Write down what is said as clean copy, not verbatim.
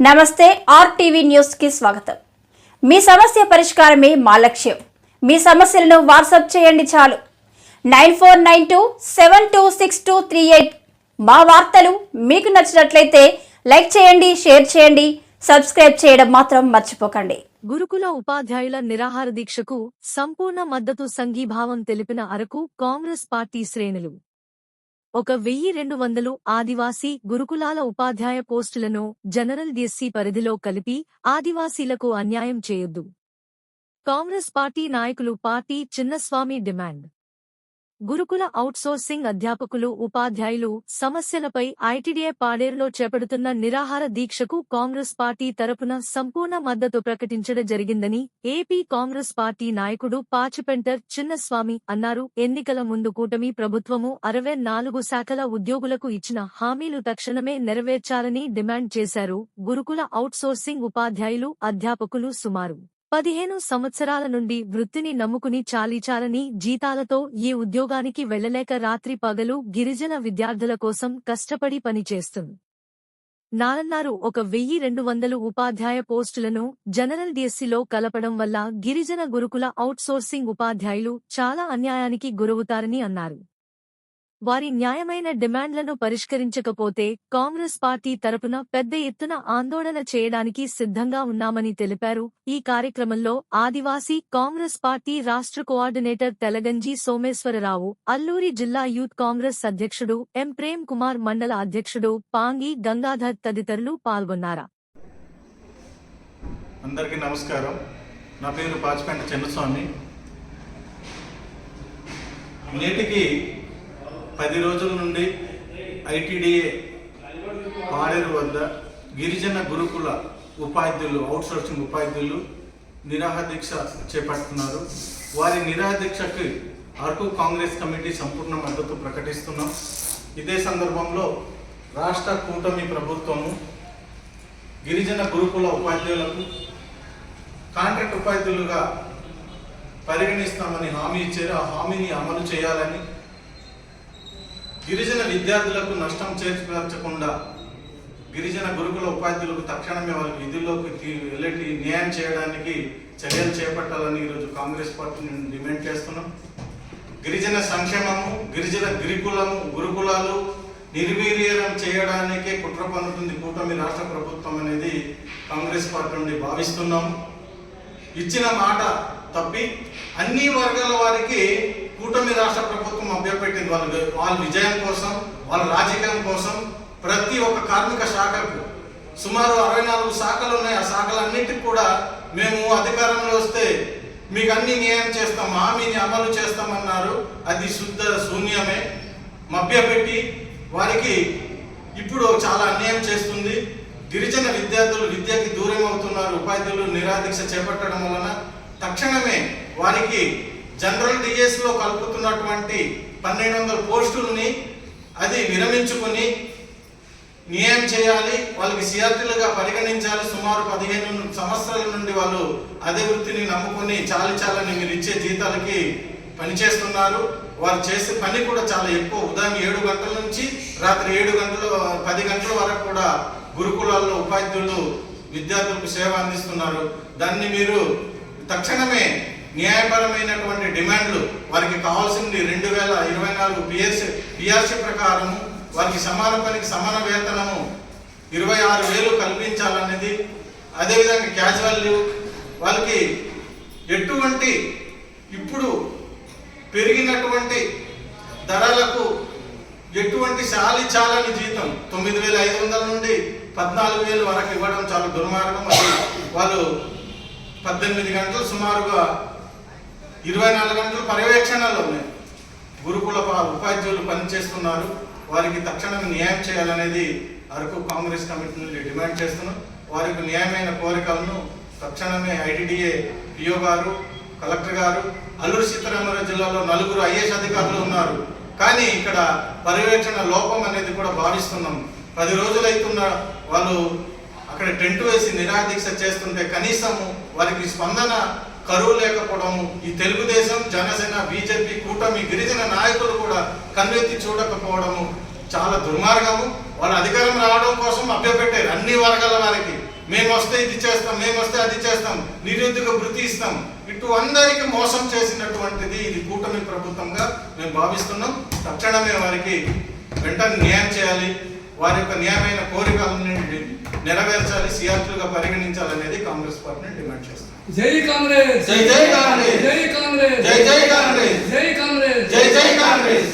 నమస్తే RTV news కి స్వాగతం. మీ సమస్య పరిష్కారమే మా లక్ష్యం. మీ సమస్యలను వాట్సాప్ చేయండి చాలు. 9492726238. మా వార్తలు మీకు నచ్చినట్లయితే లైక్ చేయండి, షేర్ చేయండి, సబ్స్క్రైబ్ చేయడం మాత్రం మర్చిపోకండి. గురుకుల ఉపాధ్యాయుల నిరాహార దీక్షకు సంపూర్ణ మద్దతు సంఘీభావం తెలిపిన అరకు కాంగ్రెస్ పార్టీ శ్రేణులు. 1200 ఆదివాసీ గురుకులాల ఉపాధ్యాయ పోస్టులను జనరల్ డిఎస్సి పరిధిలో కలిపి ఆదివాసీలకు అన్యాయం చేయొద్దు. కాంగ్రెస్ పార్టీ నాయకులు పార్టీ చిన్నస్వామి డిమాండ్. గురుకుల ఔట్సోర్సింగ్ అధ్యాపకులు ఉపాధ్యాయులు సమస్యలపై ఐటీడీఏ పాడేరులో చేపడుతున్న నిరాహార దీక్షకు కాంగ్రెస్ పార్టీ తరపున సంపూర్ణ మద్దతు ప్రకటించడం జరిగిందని ఏపీ కాంగ్రెస్ పార్టీ నాయకుడు పాచిపెంటర్ చిన్నస్వామి అన్నారు. ఎన్నికల ముందు కూటమి ప్రభుత్వము 64 శాఖల ఉద్యోగులకు ఇచ్చిన హామీలు తక్షణమే నెరవేర్చాలని డిమాండ్ చేశారు. గురుకుల ఔట్సోర్సింగ్ ఉపాధ్యాయులు అధ్యాపకులు సుమారు 15 సంవత్సరాల నుండి వృత్తిని నమ్ముకుని చాలీచాలని జీతాలతో ఈ ఉద్యోగానికి వెళ్లలేక రాత్రి పగలు గిరిజన విద్యార్థుల కోసం కష్టపడి పనిచేస్తున్నారు. 1200 ఉపాధ్యాయ పోస్టులను జనరల్ డిఎస్సిలో కలపడం వల్ల గిరిజన గురుకుల ఔట్సోర్సింగ్ ఉపాధ్యాయులు చాలా అన్యాయానికి గురవుతారని అన్నారు. వారి న్యాయమైన డిమాండ్లను పరిష్కరించకపోతే కాంగ్రెస్ పార్టీ తరపున పెద్ద ఎత్తున ఆందోళన చేయడానికి సిద్ధంగా ఉన్నామని తెలిపారు. ఈ కార్యక్రమంలో ఆదివాసీ కాంగ్రెస్ పార్టీ రాష్ట్ర కోఆర్డినేటర్ తెలగంజి సోమేశ్వరరావు, అల్లూరి జిల్లా యూత్ కాంగ్రెస్ అధ్యక్షుడు ఎం ప్రేమ్ కుమార్, మండల అధ్యక్షుడు పాంగి గంగాధర్ తదితరులు పాల్గొన్నారు. అందరికీ నమస్కారం. నా పేరు పాచిపెంటర్ చిన్నస్వామి. నేటికి 10 రోజుల నుండి ఐటీడీఏ పాడేరు వద్ద గిరిజన గురుకుల ఉపాధ్యాయులు అవుట్సోర్సింగ్ ఉపాధ్యాయులు నిరాహార దీక్ష చేపడుతున్నారు. వారి నిరాహార దీక్షకి అరకు కాంగ్రెస్ కమిటీ సంపూర్ణ మద్దతు ప్రకటిస్తున్నాం. ఇదే సందర్భంలో రాష్ట్ర కూటమి ప్రభుత్వము గిరిజన గురుకుల ఉపాధ్యాయులకు కాంట్రాక్ట్ ఉపాధ్యాయులుగా పరిగణిస్తామని హామీ ఇచ్చారు. ఆ హామీని అమలు చేయాలని, గిరిజన విద్యార్థులకు నష్టం చేర్చకుండా గిరిజన గురుకుల ఉపాధ్యాయులకు తక్షణమే వాళ్ళ విధుల్లోకి వెళ్ళి న్యాయం చేయడానికి చర్యలు చేపట్టాలని ఈరోజు కాంగ్రెస్ పార్టీని డిమాండ్ చేస్తున్నాం. గిరిజన సంక్షేమము, గిరిజన గురుకులాలు నిర్వీర్యం చేయడానికే కుట్ర పన్నుతుంది కూటమి రాష్ట్ర ప్రభుత్వం అనేది కాంగ్రెస్ పార్టీ నుండి భావిస్తున్నాం. ఇచ్చిన మాట తప్పి అన్ని వర్గాల వారికి కూటమి రాష్ట్ర ప్రభుత్వం అభ్యపెట్టింది. వాళ్ళ విజయం కోసం, వాళ్ళ రాజకీయం కోసం ప్రతి ఒక్క కార్మిక శాఖకు సుమారు 64 శాఖలు ఉన్నాయి. ఆ శాఖలన్నింటికి కూడా మేము అధికారంలో వస్తే మీకు అన్ని న్యాయం చేస్తాం, హామీని అమలు చేస్తామన్నారు. అది శుద్ధ శూన్యమే. మభ్యపెట్టి వారికి ఇప్పుడు చాలా అన్యాయం చేస్తుంది. గిరిజన విద్యార్థులు విద్యకి దూరం అవుతున్నారు. ఉపాధ్యాయులు నిరాదీక్ష చేపట్టడం వలన తక్షణమే వారికి జనరల్ డిఎస్లో కలుపుతున్నటువంటి 1200 పోస్టుల్ని అది విరమించుకొని న్యాయం చేయాలి. వాళ్ళకి సిఆర్టీలుగా పరిగణించాలి. సుమారు 15 సంవత్సరాల నుండి వాళ్ళు అదే వృత్తిని నమ్ముకొని చాలని మీరు ఇచ్చే జీతాలకి పనిచేస్తున్నారు. వారు చేసే పని కూడా చాలా ఎక్కువ. ఉదయం 7 గంటల నుంచి రాత్రి 10 గంటల వరకు కూడా గురుకులాల్లో ఉపాధ్యాయులు విద్యార్థులకు సేవ అందిస్తున్నారు. దాన్ని మీరు తక్షణమే న్యాయపరమైనటువంటి డిమాండ్లు వారికి కావాల్సింది 2024 పిఆర్సీ ప్రకారం వారికి సమాన పనికి సమాన వేతనము 26,000 కల్పించాలనేది. అదేవిధంగా క్యాజువల్ లీవ్ వాళ్ళకి ఎటువంటి ఇప్పుడు పెరిగినటువంటి ధరలకు ఎటువంటి చాలని జీతం 9,500 నుండి 14,000 వరకు ఇవ్వడం చాలా దుర్మార్గం. అది వాళ్ళు 18 గంటలు సుమారుగా 24 గంటలు పర్యవేక్షణలో గురుకుల ఉపాధ్యాయులు పనిచేస్తున్నారు. వారికి తక్షణం న్యాయం చేయాలనేది అరకు కాంగ్రెస్ కమిటీ నుండి డిమాండ్ చేస్తున్నాం. వారికి న్యాయమైన కోరికలను తక్షణమే ఐటీడీఏ పిఓ గారు, కలెక్టర్ గారు, అల్లూరు సీతారామరాజు జిల్లాలో 4 ఐఏఎస్ అధికారులు ఉన్నారు. కానీ ఇక్కడ పర్యవేక్షణ లోపం అనేది కూడా భావిస్తున్నాం. 10 రోజులైతున్న వాళ్ళు అక్కడ టెంట్ వేసి నిరాదీక్ష చేస్తుంటే కనీసం వారికి స్పందన కరువు లేకపోవడము, ఈ తెలుగుదేశం, జనసేన, బీజేపీ కూటమి గిరిజన నాయకులు కూడా కన్నెత్తి చూడకపోవడము చాలా దుర్మార్గము. వాళ్ళ అధికారం రావడం కోసం అభ్యపెట్టారు అన్ని వర్గాల వారికి. మేము వస్తే ఇది చేస్తాం, మేము వస్తే అది చేస్తాం, నిరుద్యోగ భృతి ఇస్తాం, ఇటు అందరికీ మోసం చేసినటువంటిది ఇది కూటమి ప్రభుత్వంగా మేము భావిస్తున్నాం. తక్షణమే వారికి వెంటనే న్యాయం చేయాలి, వారి యొక్క న్యాయమైన కోరికలను నెరవేర్చాలి, సిఆర్టీలుగా పరిగణించాలనేది కాంగ్రెస్ పార్టీని డిమాండ్ చేస్తాం. జై కాంగ్రెస్, జై జై కాంగ్రెస్, జై కాంగ్రెస్, జై జై కాంగ్రెస్, జై కాంగ్రెస్, జై జై కాంగ్రెస్.